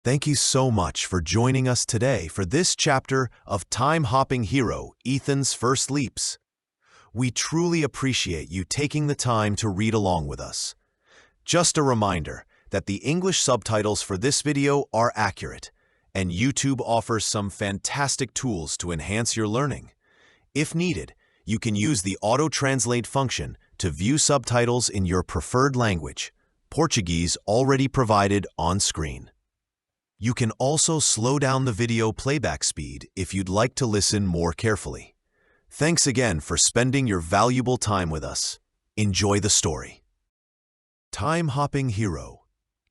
Thank you so much for joining us today for this chapter of time-hopping hero Ethan's First Leaps. We truly appreciate you taking the time to read along with us. Just a reminder that the English subtitles for this video are accurate, and YouTube offers some fantastic tools to enhance your learning. If needed, you can use the auto-translate function to view subtitles in your preferred language, Portuguese already provided on screen. You can also slow down the video playback speed if you'd like to listen more carefully. Thanks again for spending your valuable time with us. Enjoy the story. Time-hopping hero,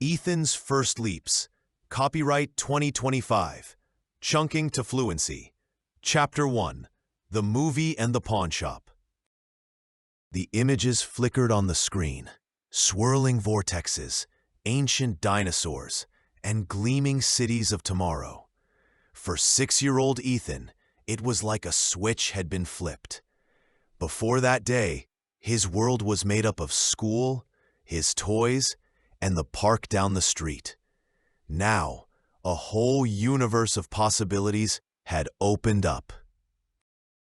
Ethan's First Leaps, copyright 2025, Chunking to Fluency, Chapter 1, The Movie and the Pawn Shop. The images flickered on the screen, swirling vortexes, ancient dinosaurs, and gleaming cities of tomorrow. For 6-year-old Ethan, it was like a switch had been flipped. Before that day, his world was made up of school, his toys, and the park down the street. Now, a whole universe of possibilities had opened up.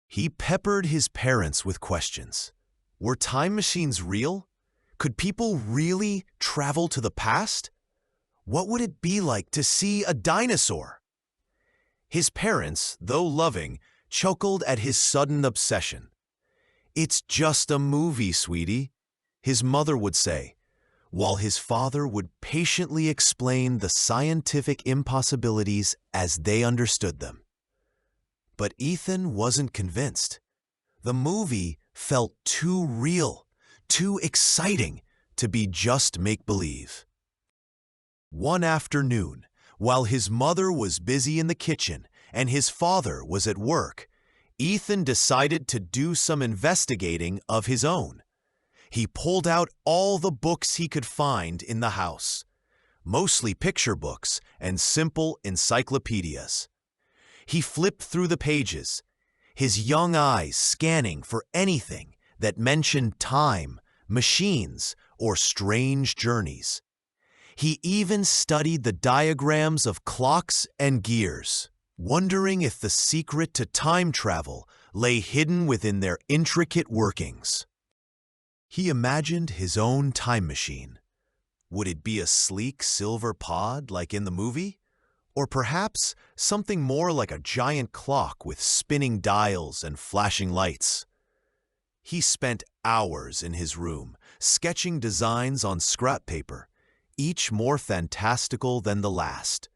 He peppered his parents with questions. Were time machines real? Could people really travel to the past? What would it be like to see a dinosaur? His parents, though loving, chuckled at his sudden obsession. "It's just a movie, sweetie," his mother would say, while his father would patiently explain the scientific impossibilities as they understood them. But Ethan wasn't convinced. The movie felt too real, too exciting to be just make-believe. One afternoon, while his mother was busy in the kitchen and his father was at work, Ethan decided to do some investigating of his own. He pulled out all the books he could find in the house, mostly picture books and simple encyclopedias. He flipped through the pages, his young eyes scanning for anything that mentioned time, machines, or strange journeys. He even studied the diagrams of clocks and gears, wondering if the secret to time travel lay hidden within their intricate workings. He imagined his own time machine. Would it be a sleek silver pod like in the movie? Or perhaps something more like a giant clock with spinning dials and flashing lights? He spent hours in his room, sketching designs on scrap paper, each more fantastical than the last.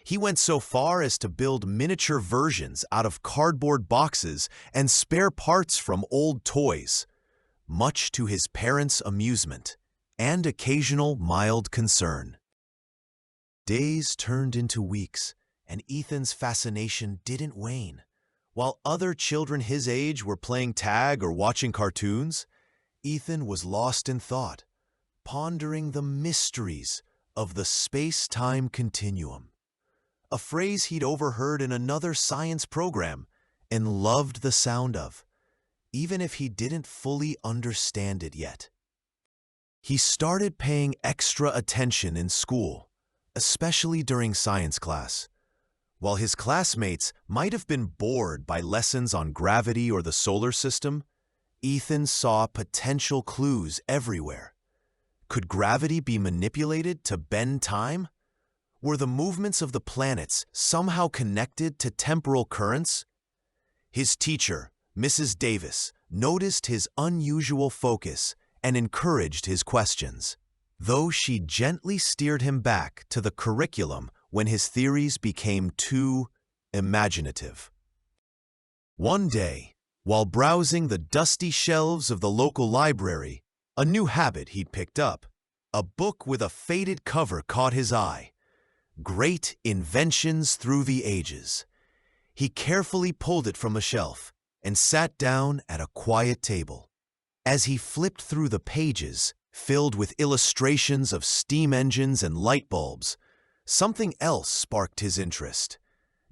He went so far as to build miniature versions out of cardboard boxes and spare parts from old toys, much to his parents' amusement and occasional mild concern. Days turned into weeks, and Ethan's fascination didn't wane. While other children his age were playing tag or watching cartoons, Ethan was lost in thought, pondering the mysteries of the space-time continuum, a phrase he'd overheard in another science program and loved the sound of, even if he didn't fully understand it yet. He started paying extra attention in school, especially during science class. While his classmates might have been bored by lessons on gravity or the solar system, Ethan saw potential clues everywhere. Could gravity be manipulated to bend time? Were the movements of the planets somehow connected to temporal currents? His teacher, Mrs. Davis, noticed his unusual focus and encouraged his questions, though she gently steered him back to the curriculum when his theories became too imaginative. One day, while browsing the dusty shelves of the local library, a new habit he'd picked up, a book with a faded cover caught his eye. Great Inventions Through the Ages. He carefully pulled it from a shelf and sat down at a quiet table. As he flipped through the pages, filled with illustrations of steam engines and light bulbs, something else sparked his interest.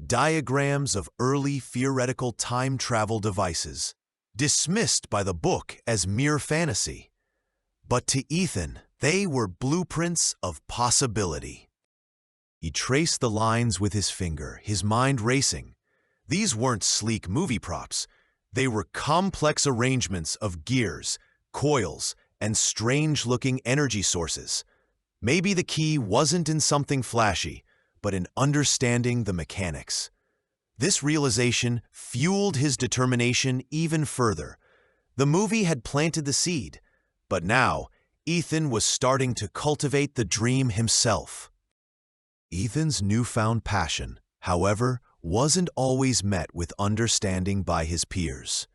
Diagrams of early theoretical time travel devices, dismissed by the book as mere fantasy. But to Ethan, they were blueprints of possibility. He traced the lines with his finger, his mind racing. These weren't sleek movie props. They were complex arrangements of gears, coils, and strange-looking energy sources. Maybe the key wasn't in something flashy, but in understanding the mechanics. This realization fueled his determination even further. The movie had planted the seed, but now Ethan was starting to cultivate the dream himself. Ethan's newfound passion, however, wasn't always met with understanding by his peers.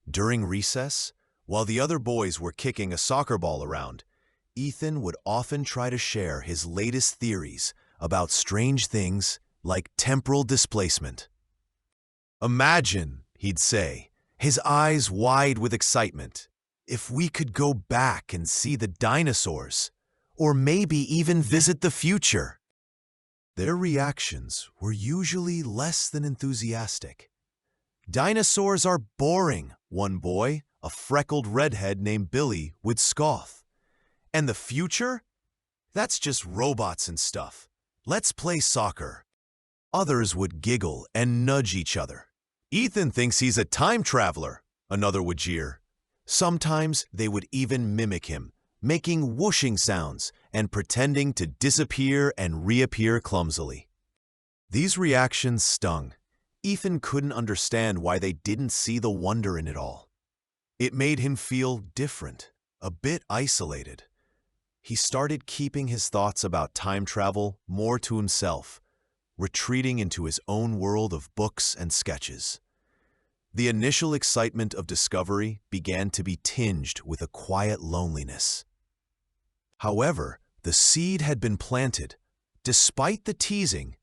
During recess, while the other boys were kicking a soccer ball around, Ethan would often try to share his latest theories about strange things like temporal displacement. "Imagine," he'd say, his eyes wide with excitement, "if we could go back and see the dinosaurs, or maybe even visit the future." Their reactions were usually less than enthusiastic. "Dinosaurs are boring," one boy, a freckled redhead named Billy, would scoff. "And the future? That's just robots and stuff. Let's play soccer." Others would giggle and nudge each other. "Ethan thinks he's a time traveler," another would jeer. Sometimes they would even mimic him, making whooshing sounds and pretending to disappear and reappear clumsily. These reactions stung. Ethan couldn't understand why they didn't see the wonder in it all. It made him feel different, a bit isolated. He started keeping his thoughts about time travel more to himself, retreating into his own world of books and sketches. The initial excitement of discovery began to be tinged with a quiet loneliness. However, the seed had been planted. Despite the teasing,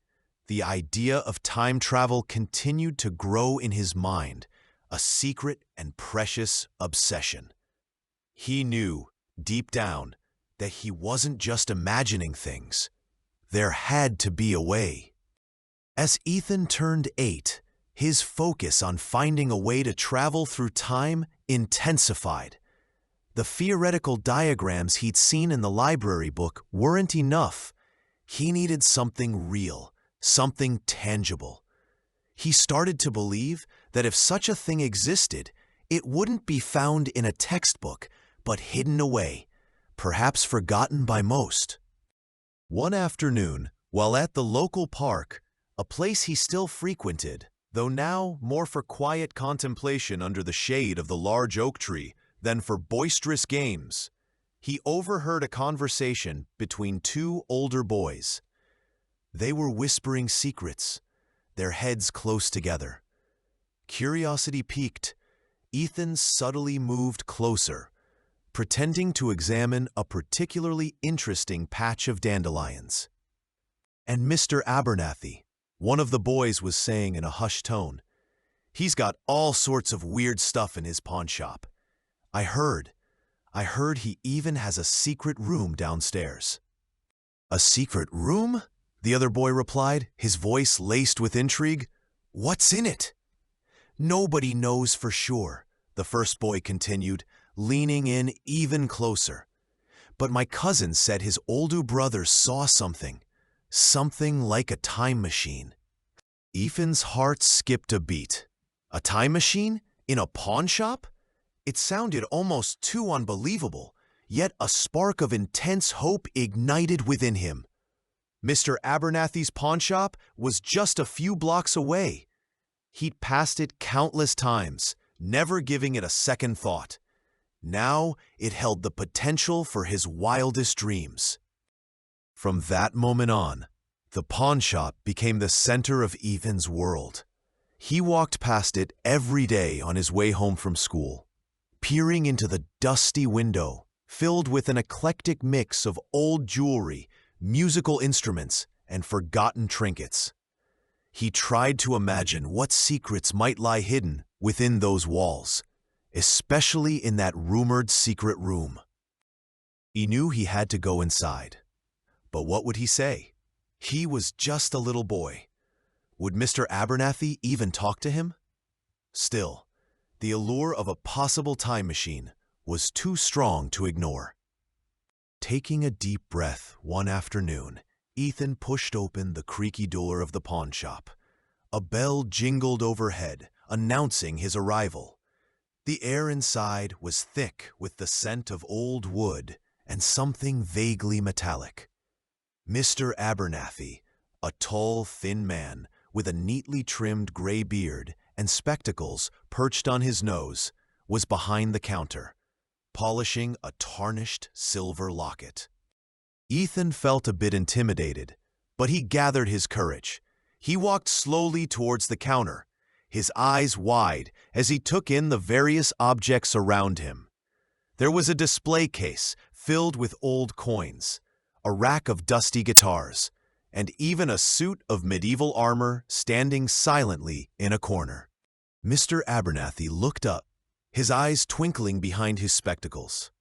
the idea of time travel continued to grow in his mind, a secret and precious obsession. He knew, deep down, that he wasn't just imagining things. There had to be a way. As Ethan turned 8, his focus on finding a way to travel through time intensified. The theoretical diagrams he'd seen in the library book weren't enough. He needed something real, something tangible. He started to believe that if such a thing existed, it wouldn't be found in a textbook, but hidden away, perhaps forgotten by most. One afternoon, while at the local park, a place he still frequented, though now more for quiet contemplation under the shade of the large oak tree than for boisterous games, he overheard a conversation between two older boys. They were whispering secrets, their heads close together. Curiosity piqued, Ethan subtly moved closer, pretending to examine a particularly interesting patch of dandelions. "And Mr. Abernathy," one of the boys was saying in a hushed tone, "he's got all sorts of weird stuff in his pawn shop. I heard he even has a secret room downstairs." "A secret room?" the other boy replied, his voice laced with intrigue. "What's in it?" "Nobody knows for sure," the first boy continued, leaning in even closer. "But my cousin said his older brother saw something like a time machine." Ethan's heart skipped a beat. A time machine? In a pawn shop? It sounded almost too unbelievable, yet a spark of intense hope ignited within him. Mr. Abernathy's pawn shop was just a few blocks away. He'd passed it countless times, never giving it a second thought. Now it held the potential for his wildest dreams. From that moment on, the pawn shop became the center of Ethan's world. He walked past it every day on his way home from school, peering into the dusty window, filled with an eclectic mix of old jewelry, musical instruments, and forgotten trinkets. He tried to imagine what secrets might lie hidden within those walls, especially in that rumored secret room. He knew he had to go inside. But what would he say? He was just a little boy. Would Mr. Abernathy even talk to him? Still, the allure of a possible time machine was too strong to ignore. Taking a deep breath one afternoon, Ethan pushed open the creaky door of the pawn shop. A bell jingled overhead, announcing his arrival. The air inside was thick with the scent of old wood and something vaguely metallic. Mr. Abernathy, a tall, thin man with a neatly trimmed gray beard and spectacles perched on his nose, was behind the counter, polishing a tarnished silver locket. Ethan felt a bit intimidated, but he gathered his courage. He walked slowly towards the counter, his eyes wide as he took in the various objects around him. There was a display case filled with old coins, a rack of dusty guitars, and even a suit of medieval armor standing silently in a corner. Mr. Abernathy looked up, his eyes twinkling behind his spectacles.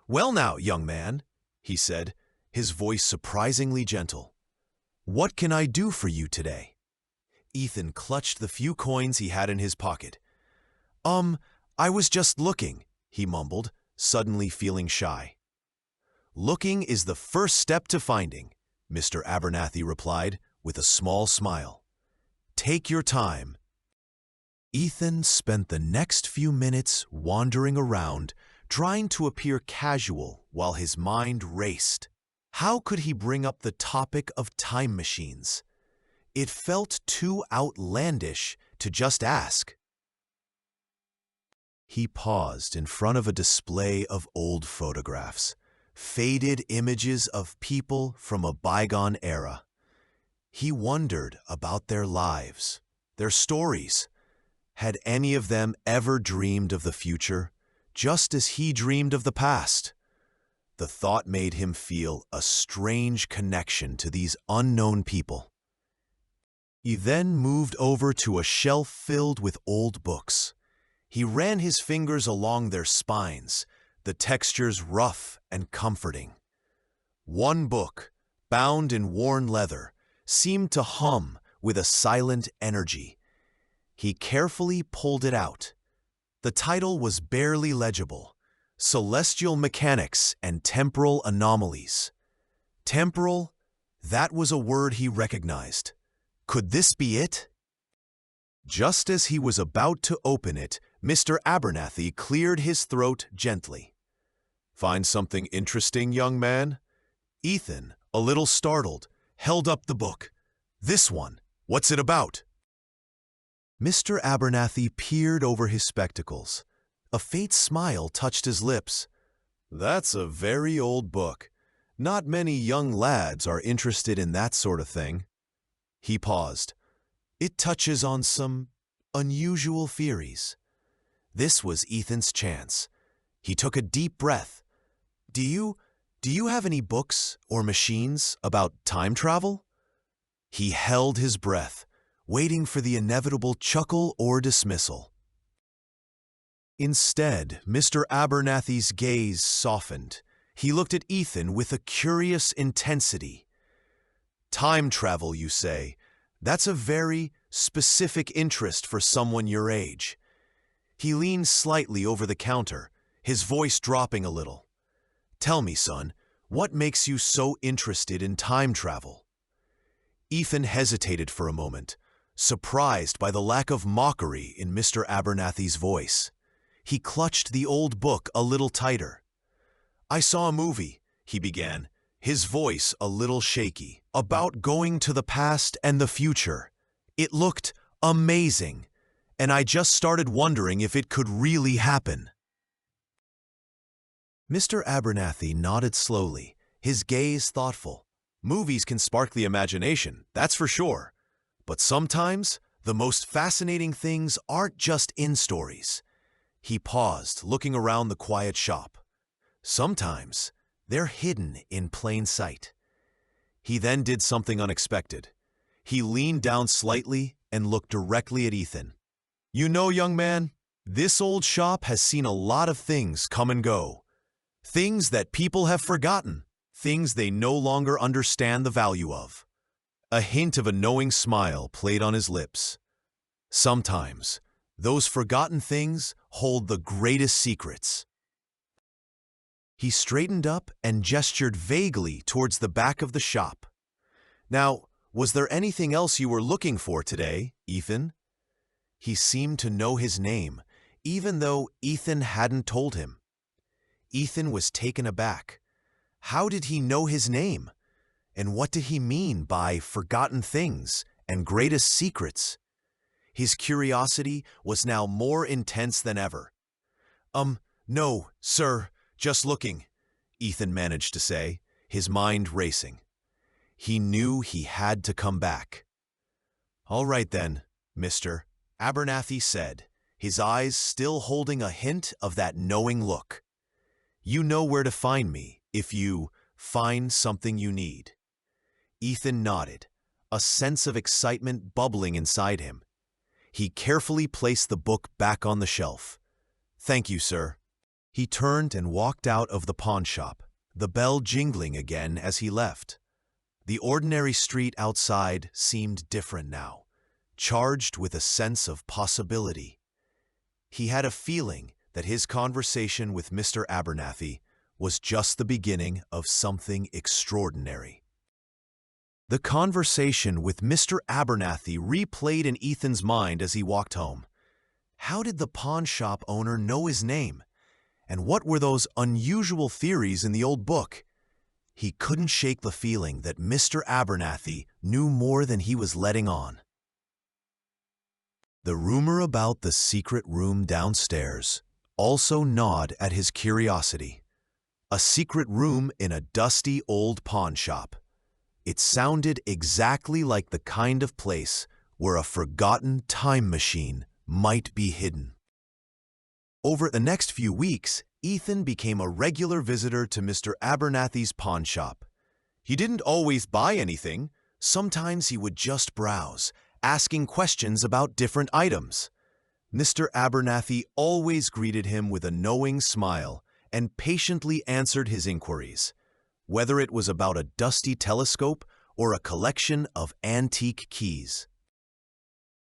"Well now, young man," he said, his voice surprisingly gentle. "What can I do for you today?" Ethan clutched the few coins he had in his pocket. I was just looking," he mumbled, suddenly feeling shy. "Looking is the first step to finding," Mr. Abernathy replied with a small smile. "Take your time." Ethan spent the next few minutes wandering around, trying to appear casual while his mind raced. How could he bring up the topic of time machines? It felt too outlandish to just ask. He paused in front of a display of old photographs, faded images of people from a bygone era. He wondered about their lives, their stories. Had any of them ever dreamed of the future, just as he dreamed of the past? The thought made him feel a strange connection to these unknown people. He then moved over to a shelf filled with old books. He ran his fingers along their spines, the textures rough and comforting. One book, bound in worn leather, seemed to hum with a silent energy. He carefully pulled it out. The title was barely legible: Celestial Mechanics and Temporal Anomalies. Temporal, that was a word he recognized. Could this be it? Just as he was about to open it, Mr. Abernathy cleared his throat gently. "Find something interesting, young man?" Ethan, a little startled, held up the book. "This one. What's it about?" Mr. Abernathy peered over his spectacles. A faint smile touched his lips. "That's a very old book. Not many young lads are interested in that sort of thing." He paused. "It touches on some unusual theories." This was Ethan's chance. He took a deep breath. Do you have any books or machines about time travel?" He held his breath, waiting for the inevitable chuckle or dismissal. Instead, Mr. Abernathy's gaze softened. He looked at Ethan with a curious intensity. "Time travel, you say? That's a very specific interest for someone your age." He leaned slightly over the counter, his voice dropping a little. "Tell me, son, what makes you so interested in time travel?" Ethan hesitated for a moment, surprised by the lack of mockery in Mr. Abernathy's voice. He clutched the old book a little tighter. "I saw a movie," he began, his voice a little shaky, "about going to the past and the future. It looked amazing, and I just started wondering if it could really happen." Mr. Abernathy nodded slowly, his gaze thoughtful. "Movies can spark the imagination, that's for sure. But sometimes, the most fascinating things aren't just in stories." He paused, looking around the quiet shop. "Sometimes, they're hidden in plain sight." He then did something unexpected. He leaned down slightly and looked directly at Ethan. "You know, young man, this old shop has seen a lot of things come and go. Things that people have forgotten, things they no longer understand the value of." A hint of a knowing smile played on his lips. "Sometimes, those forgotten things hold the greatest secrets." He straightened up and gestured vaguely towards the back of the shop. Now, was there anything else you were looking for today, Ethan? He seemed to know his name, even though Ethan hadn't told him. Ethan was taken aback. How did he know his name? And what did he mean by forgotten things and greatest secrets? His curiosity was now more intense than ever. No, sir, just looking, Ethan managed to say, his mind racing. He knew he had to come back. All right then, Mr. Abernathy said, his eyes still holding a hint of that knowing look. You know where to find me if you find something you need. Ethan nodded, a sense of excitement bubbling inside him. He carefully placed the book back on the shelf. Thank you, sir. He turned and walked out of the pawn shop, the bell jingling again as he left. The ordinary street outside seemed different now, charged with a sense of possibility. He had a feeling that his conversation with Mr. Abernathy was just the beginning of something extraordinary. The conversation with Mr. Abernathy replayed in Ethan's mind as he walked home. How did the pawn shop owner know his name? And what were those unusual theories in the old book? He couldn't shake the feeling that Mr. Abernathy knew more than he was letting on. The rumor about the secret room downstairs also gnawed at his curiosity. A secret room in a dusty old pawn shop. It sounded exactly like the kind of place where a forgotten time machine might be hidden. Over the next few weeks, Ethan became a regular visitor to Mr. Abernathy's pawn shop. He didn't always buy anything. Sometimes he would just browse, asking questions about different items. Mr. Abernathy always greeted him with a knowing smile and patiently answered his inquiries, whether it was about a dusty telescope or a collection of antique keys.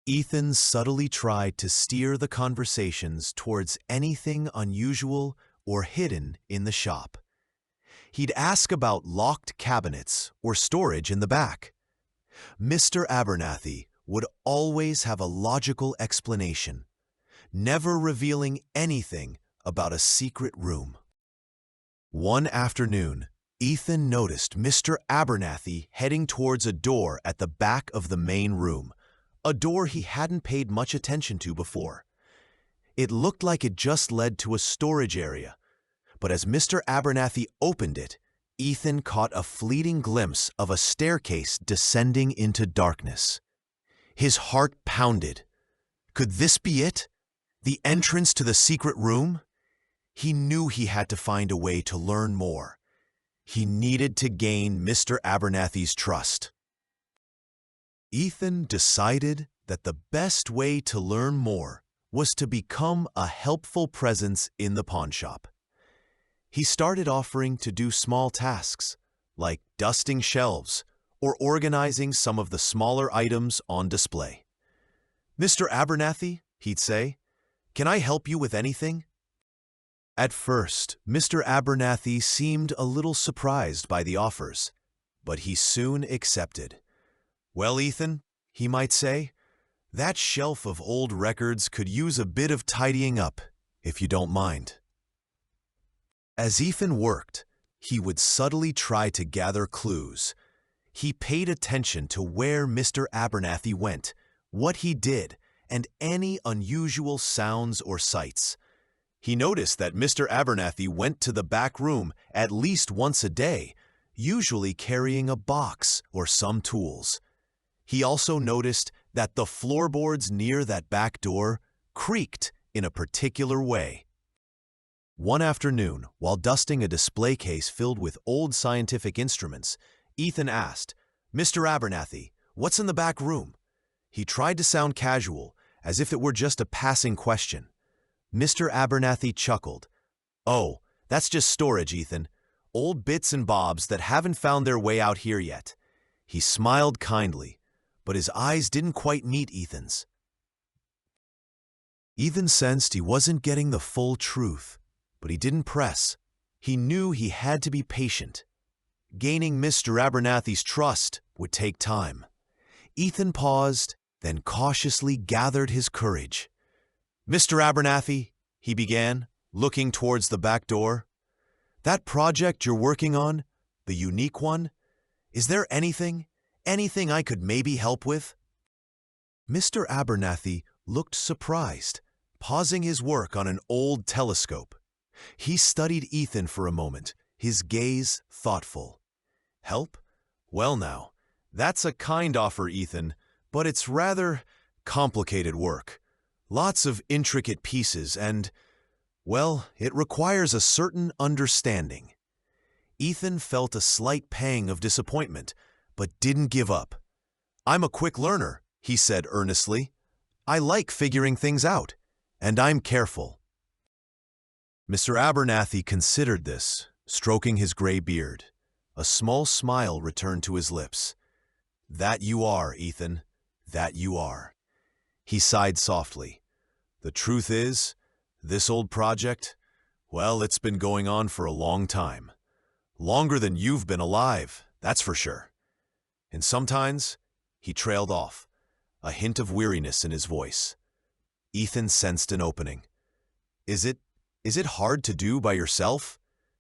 Ethan subtly tried to steer the conversations towards anything unusual or hidden in the shop. He'd ask about locked cabinets or storage in the back. Mr. Abernathy would always have a logical explanation, never revealing anything about a secret room. One afternoon, Ethan noticed Mr. Abernathy heading towards a door at the back of the main room, a door he hadn't paid much attention to before. It looked like it just led to a storage area, but as Mr. Abernathy opened it, Ethan caught a fleeting glimpse of a staircase descending into darkness. His heart pounded. Could this be it? The entrance to the secret room? He knew he had to find a way to learn more. He needed to gain Mr. Abernathy's trust. Ethan decided that the best way to learn more was to become a helpful presence in the pawn shop. He started offering to do small tasks, like dusting shelves or organizing some of the smaller items on display. "Mr. Abernathy," he'd say, "can I help you with anything?" At first, Mr. Abernathy seemed a little surprised by the offers, but he soon accepted. "Well, Ethan," he might say, "that shelf of old records could use a bit of tidying up, if you don't mind." As Ethan worked, he would subtly try to gather clues. He paid attention to where Mr. Abernathy went, what he did, and any unusual sounds or sights. He noticed that Mr. Abernathy went to the back room at least once a day, usually carrying a box or some tools. He also noticed that the floorboards near that back door creaked in a particular way. One afternoon, while dusting a display case filled with old scientific instruments, Ethan asked, "Mr. Abernathy, what's in the back room?" He tried to sound casual, as if it were just a passing question. Mr. Abernathy chuckled. "Oh, that's just storage, Ethan. Old bits and bobs that haven't found their way out here yet." He smiled kindly, but his eyes didn't quite meet Ethan's. Ethan sensed he wasn't getting the full truth, but he didn't press. He knew he had to be patient. Gaining Mr. Abernathy's trust would take time. Ethan paused, then cautiously gathered his courage. "Mr. Abernathy," he began, looking towards the back door, "that project you're working on, the unique one, is there anything I could maybe help with?" Mr. Abernathy looked surprised, pausing his work on an old telescope. He studied Ethan for a moment, his gaze thoughtful. "Help? Well now, that's a kind offer, Ethan, but it's rather complicated work. Lots of intricate pieces and, well, it requires a certain understanding." Ethan felt a slight pang of disappointment, but didn't give up. "I'm a quick learner," he said earnestly. "I like figuring things out, and I'm careful." Mr. Abernathy considered this, stroking his gray beard. A small smile returned to his lips. "That you are, Ethan, that you are." He sighed softly. "The truth is, this old project, well, it's been going on for a long time. Longer than you've been alive, that's for sure. And sometimes," he trailed off, a hint of weariness in his voice. Ethan sensed an opening. Is it hard to do by yourself?"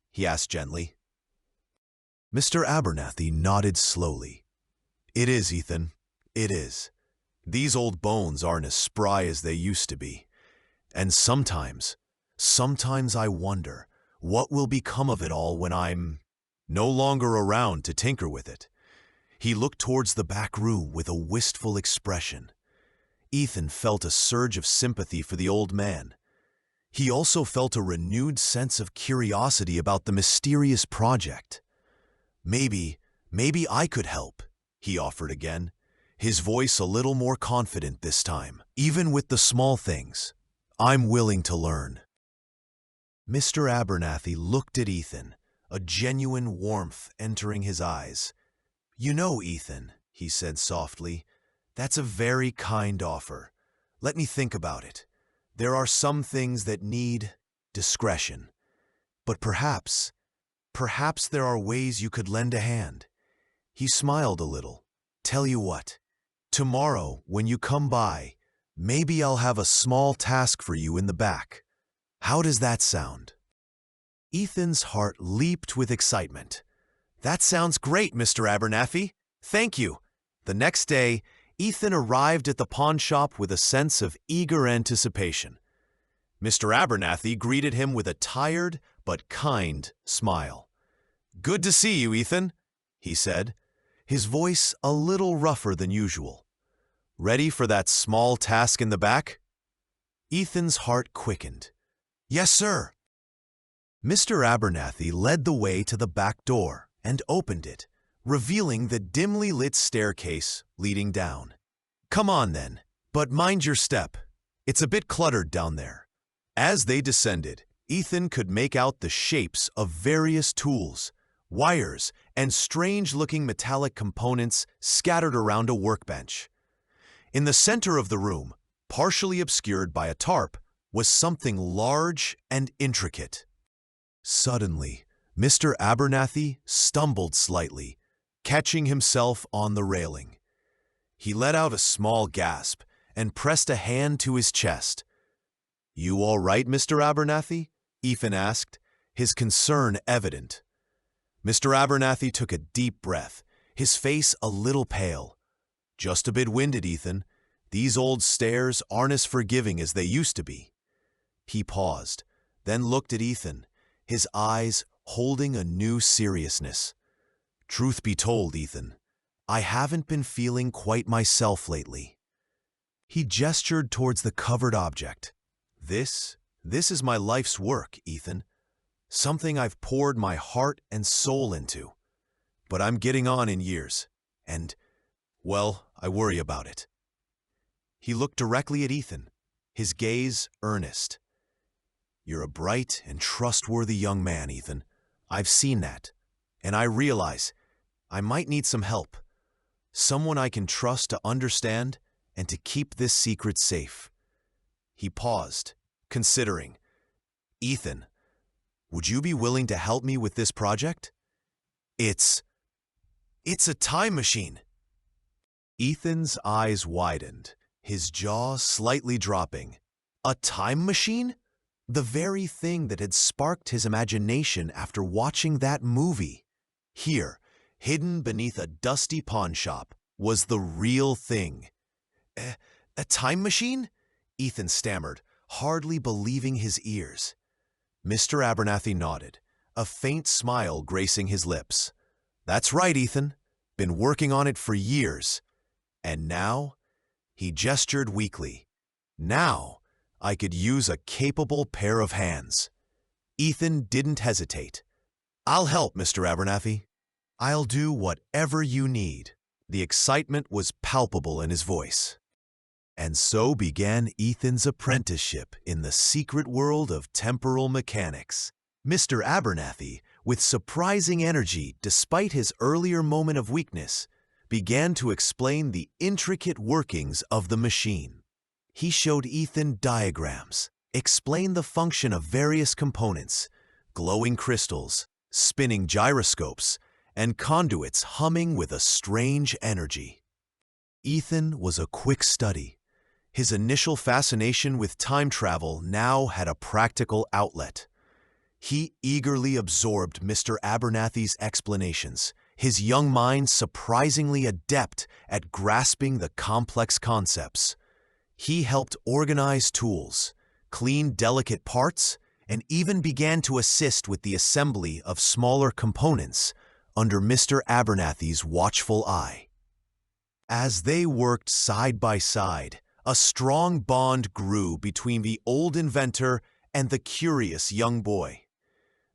he asked gently. Mr. Abernathy nodded slowly. "It is, Ethan, it is. These old bones aren't as spry as they used to be. And sometimes I wonder what will become of it all when I'm no longer around to tinker with it." He looked towards the back room with a wistful expression. Ethan felt a surge of sympathy for the old man. He also felt a renewed sense of curiosity about the mysterious project. Maybe I could help," he offered again, his voice a little more confident this time. "Even with the small things, I'm willing to learn." Mr. Abernathy looked at Ethan, a genuine warmth entering his eyes. "You know, Ethan," he said softly, "that's a very kind offer. Let me think about it. There are some things that need discretion. But perhaps there are ways you could lend a hand." He smiled a little. "Tell you what, tomorrow when you come by, maybe I'll have a small task for you in the back. How does that sound?" Ethan's heart leaped with excitement. "That sounds great, Mr. Abernathy. Thank you." The next day, Ethan arrived at the pawn shop with a sense of eager anticipation. Mr. Abernathy greeted him with a tired but kind smile. "Good to see you, Ethan," he said, his voice a little rougher than usual. "Ready for that small task in the back?" Ethan's heart quickened. "Yes, sir." Mr. Abernathy led the way to the back door and opened it, revealing the dimly lit staircase leading down. "Come on, then, but mind your step. It's a bit cluttered down there." As they descended, Ethan could make out the shapes of various tools, wires, and strange-looking metallic components scattered around a workbench. In the center of the room, partially obscured by a tarp, was something large and intricate. Suddenly, Mr. Abernathy stumbled slightly, catching himself on the railing. He let out a small gasp and pressed a hand to his chest. "You all right, Mr. Abernathy?" Ethan asked, his concern evident. Mr. Abernathy took a deep breath, his face a little pale. "Just a bit winded, Ethan. These old stairs aren't as forgiving as they used to be." He paused, then looked at Ethan, his eyes holding a new seriousness. "Truth be told, Ethan, I haven't been feeling quite myself lately." He gestured towards the covered object. This is my life's work, Ethan. Something I've poured my heart and soul into. But I'm getting on in years, and, well, I worry about it." He looked directly at Ethan, his gaze earnest. "You're a bright and trustworthy young man, Ethan. I've seen that, and I realize I might need some help. Someone I can trust to understand and to keep this secret safe." He paused, considering. "Ethan, would you be willing to help me with this project?" It's a time machine. Ethan's eyes widened, his jaw slightly dropping. A time machine? The very thing that had sparked his imagination after watching that movie. Here, hidden beneath a dusty pawnshop, was the real thing. A time machine? Ethan stammered, hardly believing his ears. Mr. Abernathy nodded, a faint smile gracing his lips. That's right, Ethan. Been working on it for years. And now? He gestured weakly. Now, I could use a capable pair of hands. Ethan didn't hesitate. I'll help, Mr. Abernathy. I'll do whatever you need. The excitement was palpable in his voice. And so began Ethan's apprenticeship in the secret world of temporal mechanics. Mr. Abernathy, with surprising energy despite his earlier moment of weakness, began to explain the intricate workings of the machine. He showed Ethan diagrams, explained the function of various components, glowing crystals, spinning gyroscopes, and conduits humming with a strange energy. Ethan was a quick study. His initial fascination with time travel now had a practical outlet. He eagerly absorbed Mr. Abernathy's explanations, his young mind surprisingly adept at grasping the complex concepts. He helped organize tools, clean delicate parts, and even began to assist with the assembly of smaller components under Mr. Abernathy's watchful eye. As they worked side by side, a strong bond grew between the old inventor and the curious young boy.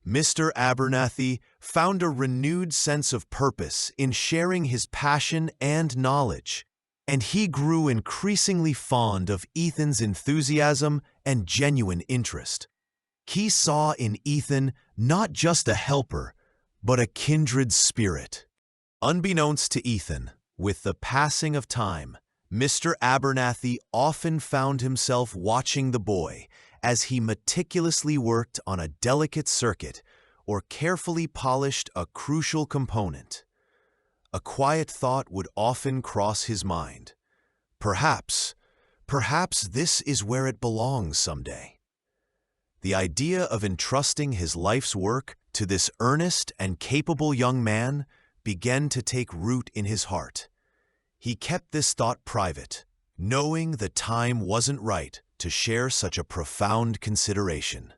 Mr. Abernathy found a renewed sense of purpose in sharing his passion and knowledge, and he grew increasingly fond of Ethan's enthusiasm and genuine interest. He saw in Ethan not just a helper, but a kindred spirit. Unbeknownst to Ethan, with the passing of time, Mr. Abernathy often found himself watching the boy as he meticulously worked on a delicate circuit or carefully polished a crucial component. A quiet thought would often cross his mind. Perhaps this is where it belongs someday. The idea of entrusting his life's work to this earnest and capable young man began to take root in his heart. He kept this thought private, knowing the time wasn't right to share such a profound consideration.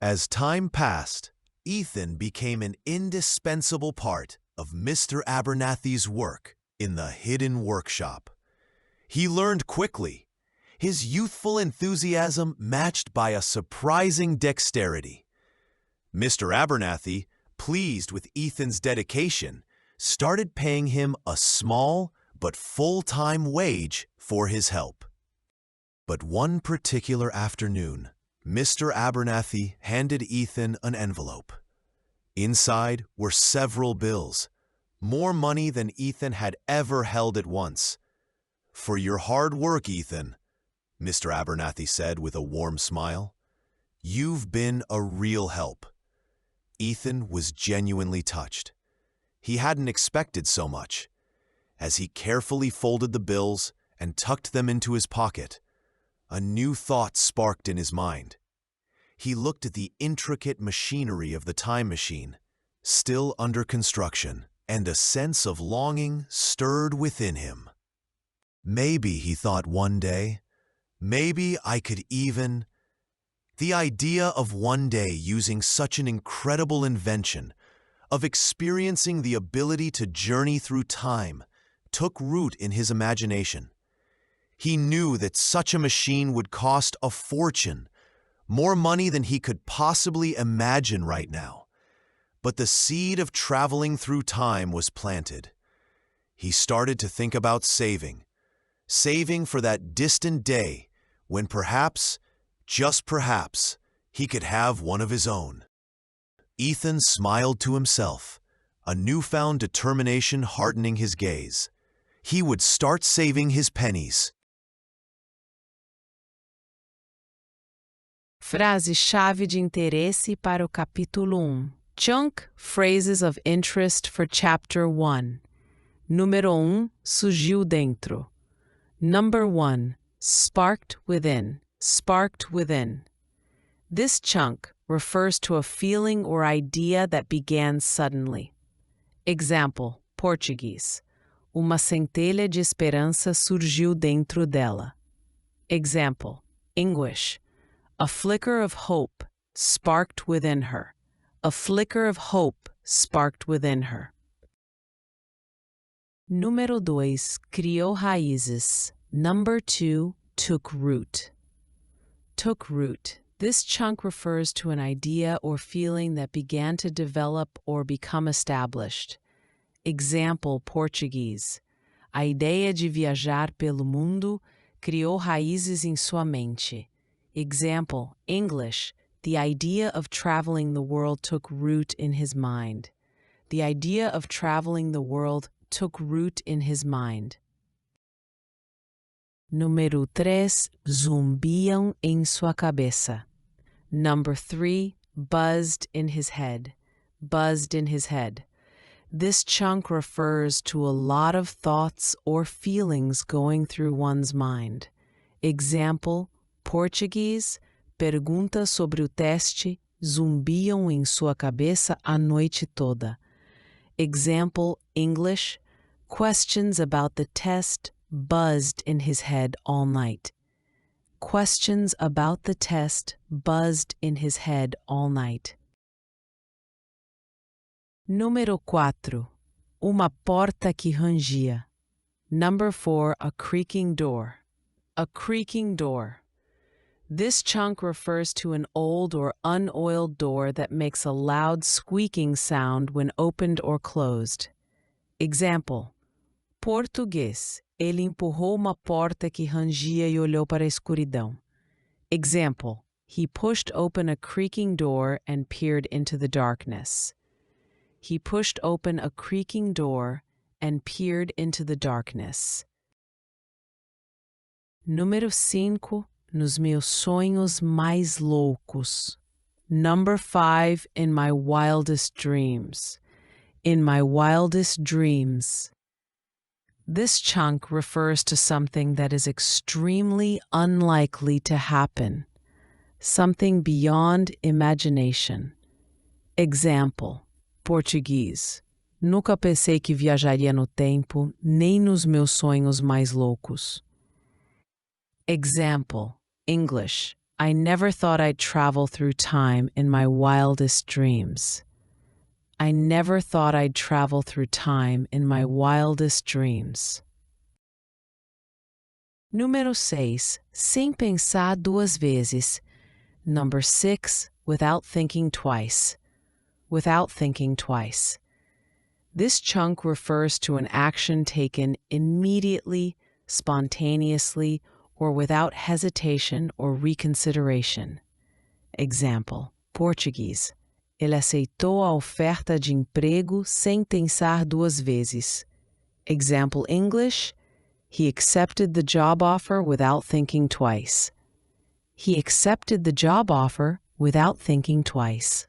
As time passed, Ethan became an indispensable part of Mr. Abernathy's work in the hidden workshop. He learned quickly, his youthful enthusiasm matched by a surprising dexterity. Mr. Abernathy, pleased with Ethan's dedication, started paying him a small but full-time wage for his help. But one particular afternoon, Mr. Abernathy handed Ethan an envelope. Inside were several bills, more money than Ethan had ever held at once. "For your hard work, Ethan," Mr. Abernathy said with a warm smile. "You've been a real help." Ethan was genuinely touched. He hadn't expected so much. As he carefully folded the bills and tucked them into his pocket, a new thought sparked in his mind. He looked at the intricate machinery of the time machine, still under construction, and a sense of longing stirred within him. Maybe, he thought one day, maybe I could even... The idea of one day using such an incredible invention, of experiencing the ability to journey through time, took root in his imagination. He knew that such a machine would cost a fortune, more money than he could possibly imagine right now. But the seed of traveling through time was planted. He started to think about saving for that distant day when perhaps, just perhaps, he could have one of his own. Ethan smiled to himself, a newfound determination hardening his gaze. He would start saving his pennies. Frases-chave de interesse para o capítulo 1. Chunk Phrases of Interest for Chapter 1. Número 1. Surgiu dentro. Number 1. Sparked within. Sparked within. This chunk refers to a feeling or idea that began suddenly. Example, Português. Uma centelha de esperança surgiu dentro dela. Example, English. A flicker of hope sparked within her. A flicker of hope sparked within her. Número 2. Criou raízes. Number 2. Took root. Took root. This chunk refers to an idea or feeling that began to develop or become established. Example, Português. A ideia de viajar pelo mundo criou raízes em sua mente. Example, English. The idea of traveling the world took root in his mind. The idea of traveling the world took root in his mind. Número 3. Zumbiam em sua cabeça. Number 3. Buzzed in his head. Buzzed in his head. This chunk refers to a lot of thoughts or feelings going through one's mind. Example, Português. Perguntas sobre o teste zumbiam em sua cabeça a noite toda. Example, English. Questions about the test buzzed in his head all night. Questions about the test buzzed in his head all night. Número 4. Uma porta que rangia. Number 4. A creaking door. A creaking door. This chunk refers to an old or unoiled door that makes a loud squeaking sound when opened or closed. Example, Português. Ele empurrou uma porta que rangia e olhou para a escuridão. Example, he pushed open a creaking door and peered into the darkness. He pushed open a creaking door and peered into the darkness. Número 5. Nos meus sonhos mais loucos. Number 5. In my wildest dreams. In my wildest dreams. This chunk refers to something that is extremely unlikely to happen, something beyond imagination. Example, Português. Nunca pensei que viajaria no tempo, nem nos meus sonhos mais loucos. Example, English. I never thought I'd travel through time in my wildest dreams. I never thought I'd travel through time in my wildest dreams. Número 6. Sem pensar duas vezes. Number 6. Without thinking twice. Without thinking twice. This chunk refers to an action taken immediately, spontaneously, or without hesitation or reconsideration. Example, Português. Ele aceitou a oferta de emprego sem pensar duas vezes. Example, English. He accepted the job offer without thinking twice. He accepted the job offer without thinking twice.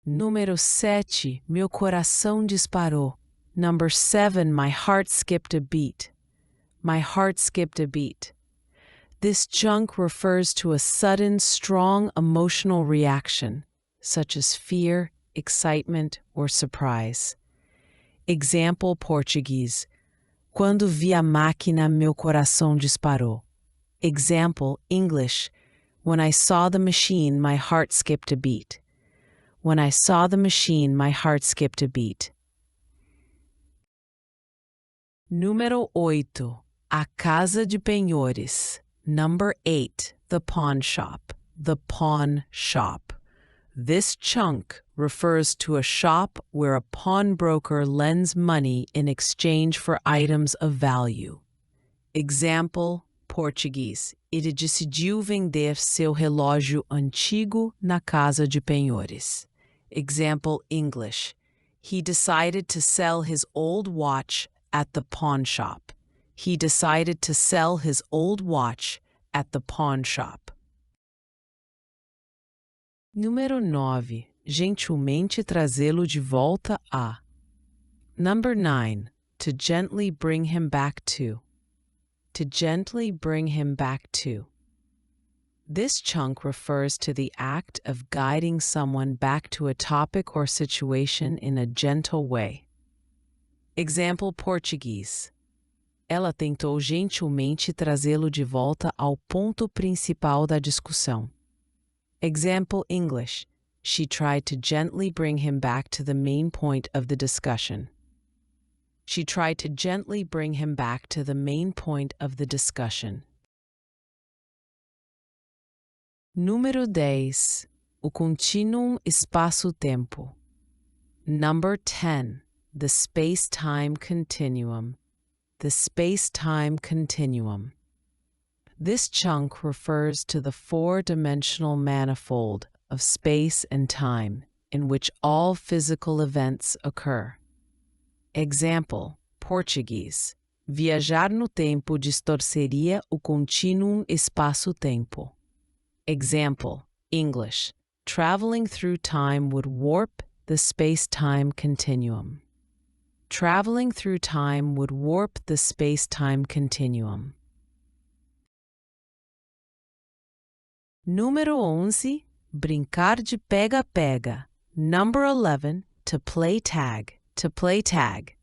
Número 7. Meu coração disparou. Number 7. My heart skipped a beat. My heart skipped a beat. This chunk refers to a sudden, strong emotional reaction, such as fear, excitement, or surprise. Example, Português. Quando vi a máquina, meu coração disparou. Example, English. When I saw the machine, my heart skipped a beat. When I saw the machine, my heart skipped a beat. Número 8. A casa de penhores. Number 8. The pawn shop. The pawn shop. This chunk refers to a shop where a pawnbroker lends money in exchange for items of value. Example, Português. Ele decidiu vender seu relógio antigo na casa de penhores. Example, English. He decided to sell his old watch at the pawn shop. He decided to sell his old watch at the pawn shop. Número 9. gentilmente trazê-lo de volta a. Number 9. To gently bring him back to. To gently bring him back to. This chunk refers to the act of guiding someone back to a topic or situation in a gentle way. Example Português. Ela tentou gentilmente trazê-lo de volta ao ponto principal da discussão. Example English. She tried to gently bring him back to the main point of the discussion. She tried to gently bring him back to the main point of the discussion. Número 10. O continuum espaço-tempo. Number 10. The space-time continuum. The space-time continuum. This chunk refers to the four-dimensional manifold of space and time in which all physical events occur. Example, Português. Viajar no tempo distorceria o contínuo espaço-tempo. Example, English. Traveling through time would warp the space-time continuum. Traveling through time would warp the space-time continuum. Número 11. Brincar de pega-pega. Number 11. To play tag. To play tag.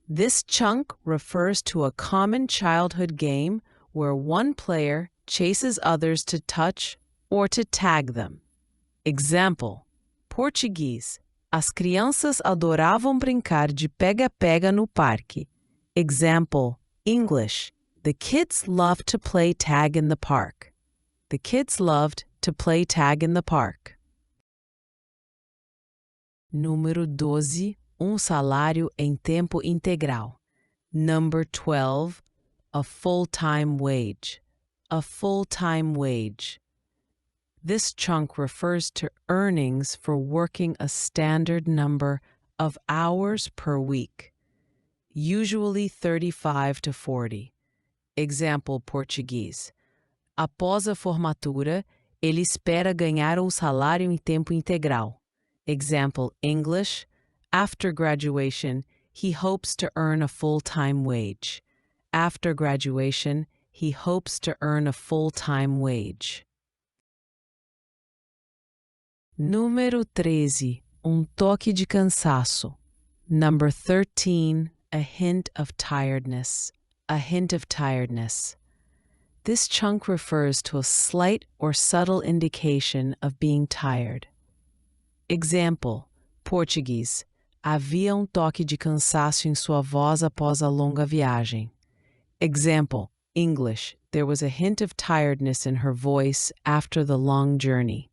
This chunk refers to a common childhood game where one player chases others to touch or to tag them. Example, Português. As crianças adoravam brincar de pega-pega no parque. Example, English. The kids loved to play tag in the park. The kids loved to play tag in the park. Número 12. Salário em tempo integral. Number 12. A full-time wage. A full-time wage. This chunk refers to earnings for working a standard number of hours per week, usually 35 to 40. Example Português. Após a formatura, ele espera ganhar salário em tempo integral. Example English. After graduation, he hopes to earn a full-time wage. After graduation, he hopes to earn a full-time wage. Número 13. Toque de cansaço. Number 13. A hint of tiredness. A hint of tiredness. This chunk refers to a slight or subtle indication of being tired. Example, Português. Havia toque de cansaço em sua voz após a longa viagem. Example, English. There was a hint of tiredness in her voice after the long journey.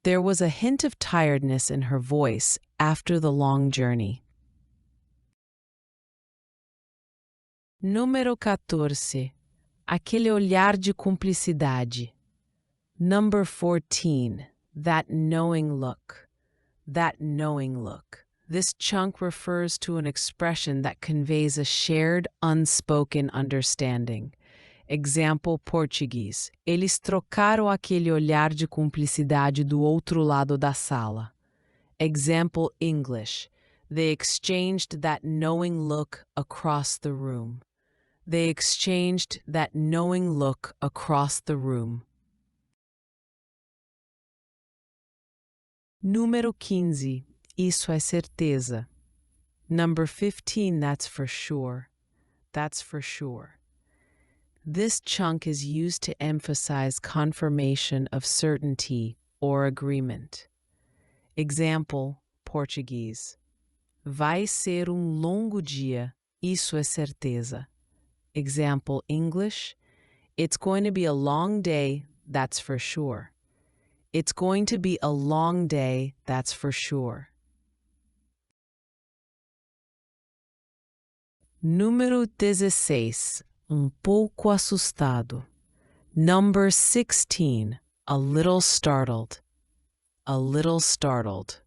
There was a hint of tiredness in her voice after the long journey. Número 14. Aquele olhar de cumplicidade. Number 14. That knowing look. That knowing look. This chunk refers to an expression that conveys a shared, unspoken understanding. Example Português. Eles trocaram aquele olhar de cumplicidade do outro lado da sala. Example English. They exchanged that knowing look across the room. They exchanged that knowing look across the room. Número 15. Isso é certeza. Number 15. That's for sure. That's for sure. This chunk is used to emphasize confirmation of certainty or agreement. Example, Português. Vai ser longo dia, isso é certeza. Example, English. It's going to be a long day, that's for sure. It's going to be a long day, that's for sure. Número 16. Pouco assustado. Number 16. A little startled. A little startled.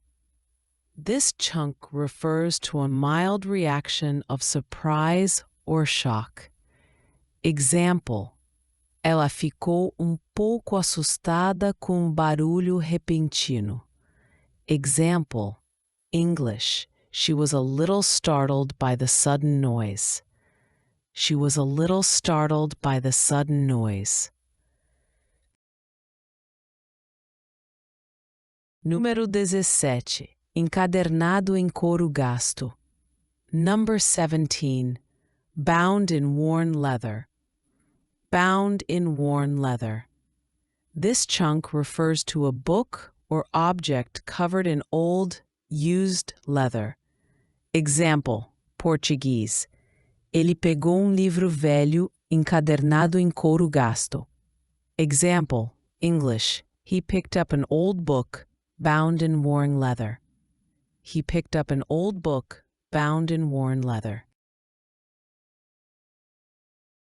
This chunk refers to a mild reaction of surprise or shock. Example. Ela ficou pouco assustada com barulho repentino. Example, English. She was a little startled by the sudden noise. She was a little startled by the sudden noise. Número 17. Encadernado em couro gasto. Number 17. Bound in worn leather. Bound in worn leather. This chunk refers to a book or object covered in old, used leather. Example, Português. Ele pegou livro velho encadernado em couro gasto. Example, English. He picked up an old book bound in worn leather. He picked up an old book bound in worn leather.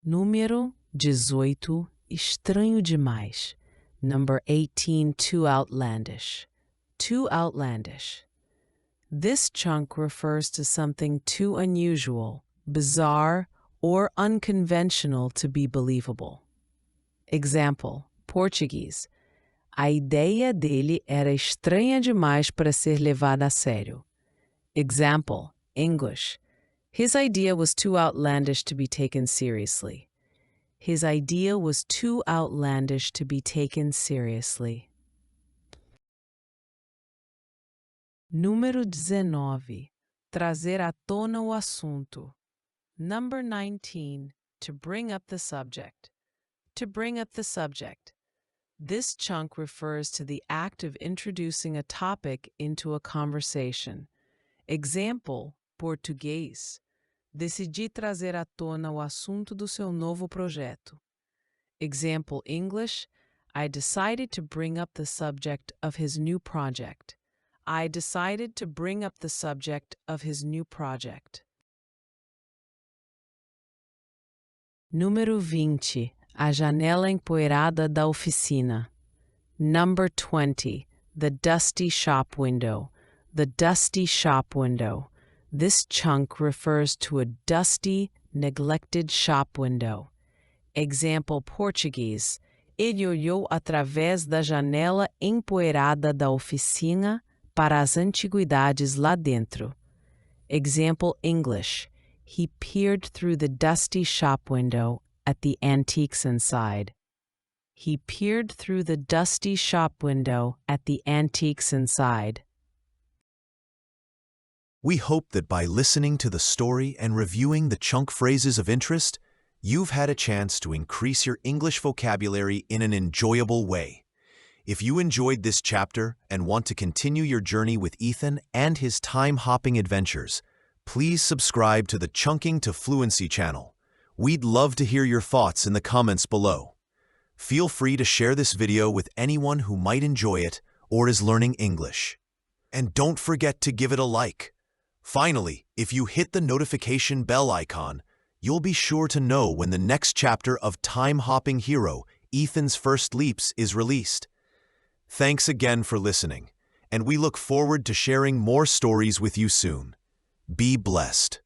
Número 18. Estranho demais. Number 18. Too outlandish. Too outlandish. This chunk refers to something too unusual, bizarre, or unconventional to be believable. Example, Português. A ideia dele era estranha demais para ser levada a sério. Example, English. His idea was too outlandish to be taken seriously. His idea was too outlandish to be taken seriously. Número 19. Trazer à tona o assunto. Number 19. To bring up the subject. To bring up the subject. This chunk refers to the act of introducing a topic into a conversation. Example, Português. Decidi trazer à tona o assunto do seu novo projeto. Example, English. I decided to bring up the subject of his new project. I decided to bring up the subject of his new project. Número 20. A janela empoeirada da oficina. Number 20. The dusty shop window. The dusty shop window. This chunk refers to a dusty, neglected shop window. Example, Português. Ele olhou através da janela empoeirada da oficina para as antiguidades lá dentro. Example, English. He peered through the dusty shop window at the antiques inside. He peered through the dusty shop window at the antiques inside. We hope that by listening to the story and reviewing the chunk phrases of interest, you've had a chance to increase your English vocabulary in an enjoyable way. If you enjoyed this chapter and want to continue your journey with Ethan and his time-hopping adventures, please subscribe to the Chunking to Fluency channel. We'd love to hear your thoughts in the comments below. Feel free to share this video with anyone who might enjoy it or is learning English. And don't forget to give it a like. Finally, if you hit the notification bell icon, you'll be sure to know when the next chapter of time-hopping hero Ethan's First Leaps is released. Thanks again for listening, and we look forward to sharing more stories with you soon. Be blessed.